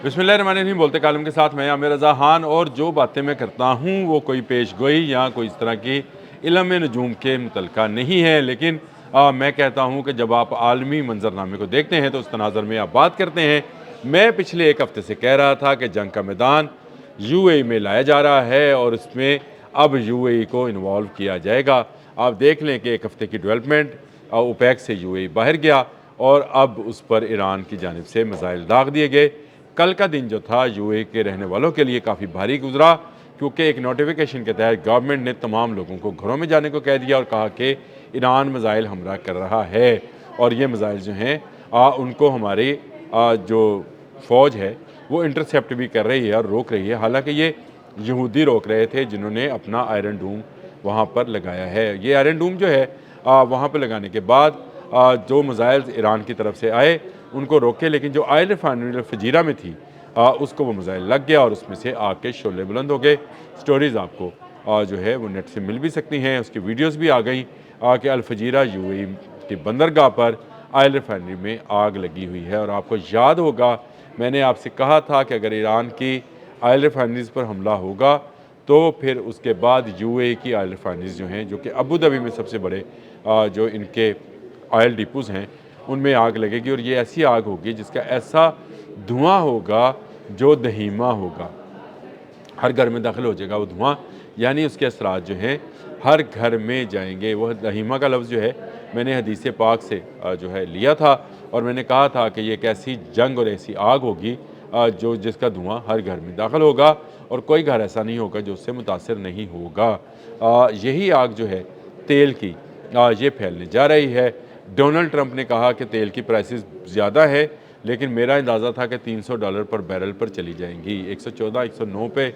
बिस्मिल्लाहिर्रहमानिर्रहीम। बोलते कालम के साथ मैं आमिर रज़ा खान, और जो बातें मैं करता हूँ वो कोई पेश गोई या कोई इस तरह की इल्म नजूम के मुतल्लिक़ा नहीं है, लेकिन मैं कहता हूँ कि जब आप आलमी मंजरनामे को देखते हैं तो उस तनाज़र में आप बात करते हैं। मैं पिछले एक हफ़्ते से कह रहा था कि जंग का मैदान यूएई में लाया जा रहा है और इसमें अब यूएई को इन्वॉल्व किया जाएगा। आप देख लें कि एक हफ़्ते की डेवलपमेंट, ओपेक से यूएई बाहर गया और अब उस पर ईरान की जानिब से मिसाइल दाग दिए गए। कल का दिन जो था यूएई के रहने वालों के लिए काफ़ी भारी गुजरा, क्योंकि एक नोटिफिकेशन के तहत गवर्नमेंट ने तमाम लोगों को घरों में जाने को कह दिया और कहा कि ईरान मिसाइल हमला कर रहा है और ये मिसाइल जो हैं उनको हमारी जो फ़ौज है वो इंटरसेप्ट भी कर रही है और रोक रही है। हालांकि ये यहूदी रोक रहे थे जिन्होंने अपना आयरन डूम वहाँ पर लगाया है। ये आयरन डूम जो है वहाँ पर लगाने के बाद जो मिसाइल ईरान की तरफ से आए उनको रोके, लेकिन जो ऑयल रिफाइनरी फजीरा में थी उसको वो मिसाइल लग गया और उसमें से आग के शोले बुलंद हो गए। स्टोरीज़ आपको जो है वो नेट से मिल भी सकती हैं, उसकी वीडियोस भी आ गई कि अल-फजीरा यूएई की बंदरगाह पर ऑयल रिफाइनरी में आग लगी हुई है। और आपको याद होगा मैंने आपसे कहा था कि अगर ईरान की ऑयल रिफाइनरीज़ पर हमला होगा तो फिर उसके बाद यूएई की ऑयल रिफाइनरीज़ जो हैं, जो कि अबू धाबी में सबसे बड़े जो इनके ऑयल डिपोज़ हैं, उनमें आग लगेगी और ये ऐसी आग होगी जिसका ऐसा धुआं होगा जो दहीमा होगा, हर घर में दाखिल हो जाएगा वो धुआं, यानी उसके असरात जो हैं हर घर में जाएंगे। वह दहीमा का लफ्ज़ जो है मैंने हदीस पाक से जो है लिया था और मैंने कहा था कि ये एक ऐसी जंग और ऐसी आग होगी जो जिसका धुआं हर घर में दाखिल होगा और कोई घर ऐसा नहीं होगा जो उससे मुतासिर नहीं होगा। यही आग जो है तेल की ये फैलने जा रही है। डोनाल्ड ट्रंप ने कहा कि तेल की प्राइसेस ज़्यादा है, लेकिन मेरा अंदाज़ा था कि $300 पर बैरल पर चली जाएंगी। 114 109 पे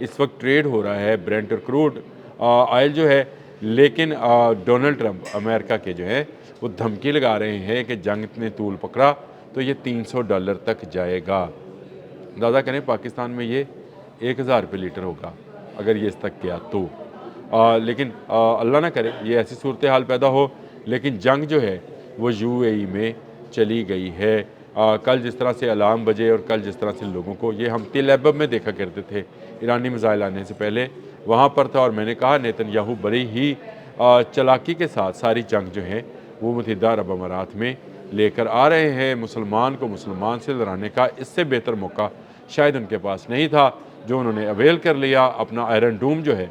इस वक्त ट्रेड हो रहा है ब्रेंट और क्रूड ऑयल जो है। लेकिन डोनाल्ड ट्रंप अमेरिका के जो है वो धमकी लगा रहे हैं कि जंग ने तूल पकड़ा तो ये $300 तक जाएगा। अंदाज़ा करें पाकिस्तान में ये 1000 रुपये लीटर होगा अगर ये इस तक गया तो। लेकिन अल्लाह ना करे ये ऐसी सूरत हाल पैदा हो, लेकिन जंग जो है वो यूएई में चली गई है। कल जिस तरह से अलार्म बजे और कल जिस तरह से लोगों को, ये हम तेल एबब में देखा करते थे ईरानी मिसाइल आने से पहले वहाँ पर था, और मैंने कहा नेतन्याहू बड़ी ही चालाकी के साथ सारी जंग जो है वो मुत्तहिदा अरब अमारात में लेकर आ रहे हैं। मुसलमान को मुसलमान से लड़ाने का इससे बेहतर मौका शायद उनके पास नहीं था, जो उन्होंने अवेल कर लिया। अपना आयरन डूम जो है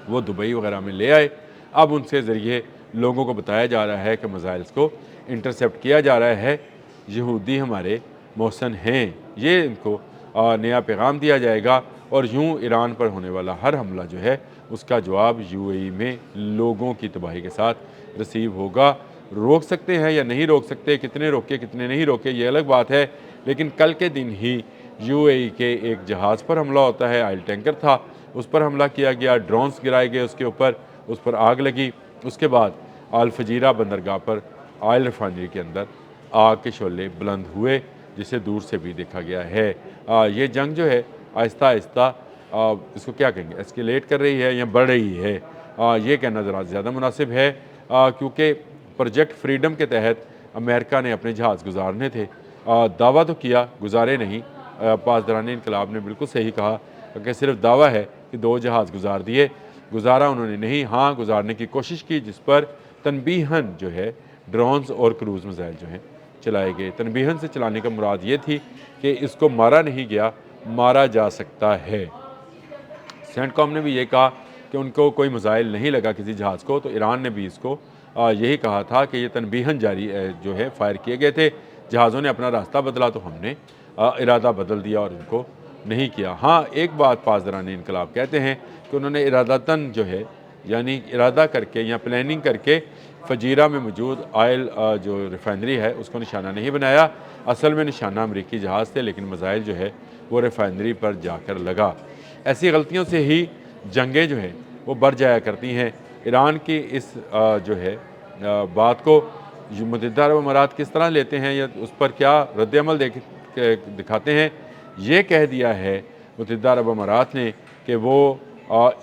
वो दुबई वगैरह में ले आए। अब उनसे ज़रिए लोगों को बताया जा रहा है कि मिसाइल्स को इंटरसेप्ट किया जा रहा है, यहूदी हमारे मोहसन हैं, ये इनको नया पैगाम दिया जाएगा और यूँ ईरान पर होने वाला हर हमला जो है उसका जवाब यूएई में लोगों की तबाही के साथ रिसीव होगा। रोक सकते हैं या नहीं रोक सकते, कितने रोके कितने नहीं रोके ये अलग बात है, लेकिन कल के दिन ही यूएई के एक जहाज़ पर हमला होता है, ऑयल टैंकर था, उस पर हमला किया गया, ड्रोन्स गिराए गए उसके ऊपर, उस पर आग लगी। उसके बाद अल-फजीरा बंदरगाह पर ऑयल रिफाइनरी के अंदर आग के शोले बुलंद हुए, जिसे दूर से भी देखा गया है। ये जंग जो है आहिस्ता आहिस्ता इसको क्या कहेंगे, एस्केलेट कर रही है या बढ़ रही है, ये कहना ज़रा ज़्यादा मुनासिब है, क्योंकि प्रोजेक्ट फ्रीडम के तहत अमेरिका ने अपने जहाज़ गुजारने थे। दावा तो किया, गुजारे नहीं। पासदारान इनकलाब ने बिल्कुल सही कहा कि सिर्फ दावा है कि 2 जहाज़ गुजार दिए, गुजारा उन्होंने नहीं। हाँ, गुजारने की कोशिश की, जिस पर तनबीहन जो है ड्रोन्स और क्रूज़ मिसाइल जो हैं चलाए गए। तनबीहन से चलाने का मुराद ये थी कि इसको मारा नहीं गया, मारा जा सकता है। सेंटकॉम ने भी ये कहा कि उनको कोई मिसाइल नहीं लगा किसी जहाज़ को, तो ईरान ने भी इसको यही कहा था कि ये तनबीहन जारी जो है फायर किए गए थे। जहाज़ों ने अपना रास्ता बदला तो हमने इरादा बदल दिया और उनको नहीं किया। हाँ, एक बात पासदारान इनकलाब कहते हैं कि उन्होंने इरादतन जो है, यानी इरादा करके या प्लानिंग करके फजीरा में मौजूद ऑयल जो रिफाइनरी है उसको निशाना नहीं बनाया। असल में निशाना अमरीकी जहाज़ थे, लेकिन मिसाइल जो है वो रिफाइनरी पर जाकर लगा। ऐसी गलतियों से ही जंगें जो हैं वो बढ़ जाया करती हैं। ईरान की इस जो है बात को मुत्तहिदा अरब अमारात किस तरह लेते हैं या उस पर क्या रद्द-ए-अमल दिखाते हैं, ये कह दिया है मुत्तहिदा अरब अमारात ने कि वो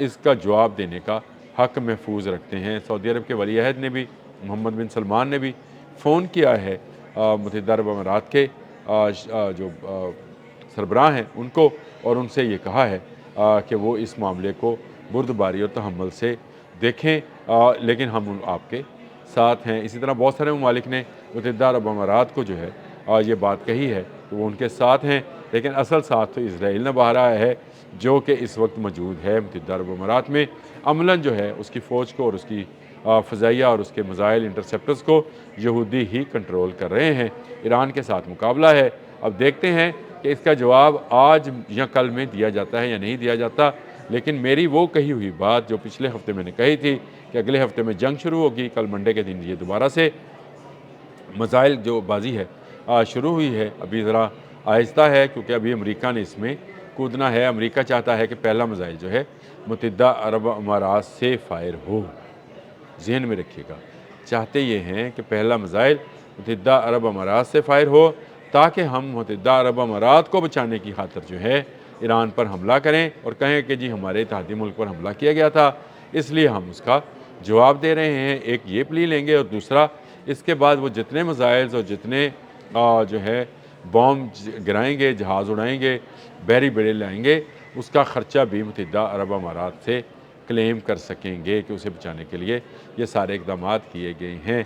इसका जवाब देने का हक़ महफूज रखते हैं। सऊदी अरब के वली अहद ने भी, मोहम्मद बिन सलमान ने भी फ़ोन किया है मुत्तहिदा अरब अमारात के जो سربراہ ہیں ان کو، اور ان سے یہ کہا ہے کہ وہ اس معاملے کو بردباری اور تحمل سے دیکھیں، لیکن ہم آپ کے ساتھ ہیں۔ اسی طرح بہت سارے ممالک نے متحدہ عرب امارات کو جو ہے یہ بات کہی ہے کہ وہ ان کے ساتھ ہیں، لیکن اصل ساتھ تو اسرائیل نے بہرا ہے، جو کہ اس وقت موجود ہے متحدہ عرب امارات میں۔ عملاً جو ہے اس کی فوج کو اور اس کی فضائیہ اور اس کے میزائل انٹرسیپٹرز کو یہودی ہی کنٹرول کر رہے ہیں۔ ایران کے ساتھ مقابلہ ہے، اب دیکھتے ہیں کہ اس کا جواب آج یا کل میں دیا جاتا ہے یا نہیں دیا جاتا، لیکن میری وہ کہی ہوئی بات جو پچھلے ہفتے میں نے کہی تھی کہ اگلے ہفتے میں جنگ شروع ہوگی، کل منڈے کے دن یہ دوبارہ سے میزائل جو بازی ہے شروع ہوئی ہے، ابھی ذرا آہستہ ہے کیونکہ ابھی امریکہ نے اس میں کودنا ہے۔ امریکہ چاہتا ہے کہ پہلا میزائل جو ہے متحدہ عرب امارات سے فائر ہو، ذہن میں رکھیے گا، چاہتے یہ ہیں کہ پہلا میزائل متحدہ عرب امارات سے فائر ہو تاکہ ہم متحدہ عرب امارات کو بچانے کی خاطر جو ہے ایران پر حملہ کریں اور کہیں کہ جی ہمارے اتحادی ملک پر حملہ کیا گیا تھا، اس لیے ہم اس کا جواب دے رہے ہیں۔ ایک یہ پلی لیں گے، اور دوسرا اس کے بعد وہ جتنے میزائلز اور جتنے جو ہے بوم گرائیں گے، جہاز اڑائیں گے، بحری بیڑے لائیں گے، اس کا خرچہ بھی متحدہ عرب امارات سے کلیم کر سکیں گے کہ اسے بچانے کے لیے یہ سارے اقدامات کیے گئے ہیں۔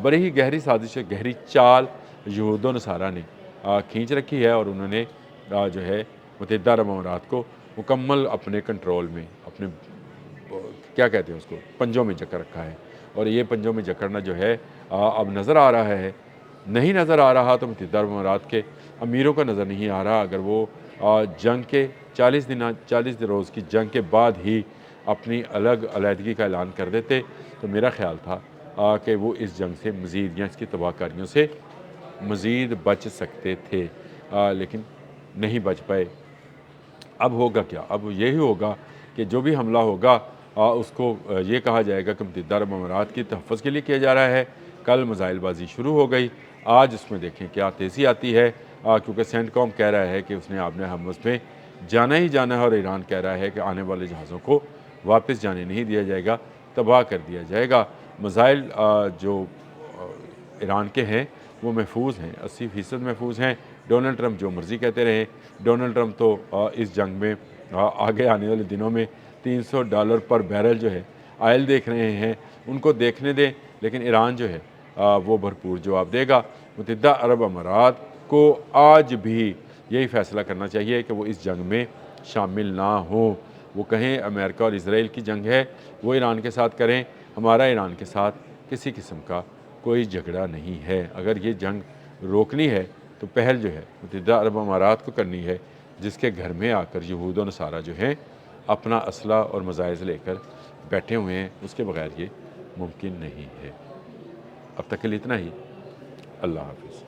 بڑی ہی گہری سازش، گہری چال یہود و نصارہ نے کھینچ رکھی ہے، اور انہوں نے جو ہے متحدہ عرب امارات کو مکمل اپنے کنٹرول میں، اپنے کیا کہتے ہیں اس کو، پنجوں میں جکڑ رکھا ہے۔ اور یہ پنجوں میں جکڑنا جو ہے اب نظر آ رہا ہے، نہیں نظر آ رہا تو متحدہ عرب امارات کے امیروں کا نظر نہیں آ رہا۔ اگر وہ جنگ کے 40 روز کی جنگ کے بعد ہی اپنی علیحدگی کا اعلان کر دیتے تو میرا خیال تھا کہ وہ اس جنگ سے مزید یا اس کی تباہ کاریوں سے مزید بچ سکتے تھے، لیکن نہیں بچ پائے۔ اب ہوگا کیا؟ اب یہی ہوگا کہ جو بھی حملہ ہوگا اس کو یہ کہا جائے گا کہ متحدہ عرب امارات کی تحفظ کے لیے کیا جا رہا ہے۔ کل میزائل بازی شروع ہو گئی، آج اس میں دیکھیں کیا تیزی آتی ہے، کیونکہ سینٹ کام کہہ رہا ہے کہ اس نے آبِ حمص میں جانا ہی جانا ہے، اور ایران کہہ رہا ہے کہ آنے والے جہازوں کو واپس جانے نہیں دیا جائے گا، تباہ کر دیا جائے گا۔ میزائل جو ایران کے ہیں وہ محفوظ ہیں، 80% محفوظ ہیں۔ ڈونلڈ ٹرمپ جو مرضی کہتے رہے، ڈونلڈ ٹرمپ تو اس جنگ میں آگے آنے والے دنوں میں $300 پر بیرل جو ہے آئل دیکھ رہے ہیں، ان کو دیکھنے دیں، لیکن ایران جو ہے وہ بھرپور جواب دے گا۔ متحدہ عرب امارات کو آج بھی یہی فیصلہ کرنا چاہیے کہ وہ اس جنگ میں شامل نہ ہوں۔ وہ کہیں امریکہ اور اسرائیل کی جنگ ہے، وہ ایران کے ساتھ کریں، ہمارا ایران کے ساتھ کسی قسم کا کوئی جھگڑا نہیں ہے۔ اگر یہ جنگ روکنی ہے تو پہل جو ہے متحدہ عرب امارات کو کرنی ہے، جس کے گھر میں آ کر یہود و نصارہ جو ہیں اپنا اسلحہ اور مزائز لے کر بیٹھے ہوئے ہیں، اس کے بغیر یہ ممکن نہیں ہے۔ اب تک کے لیے اتنا ہی، اللہ حافظ۔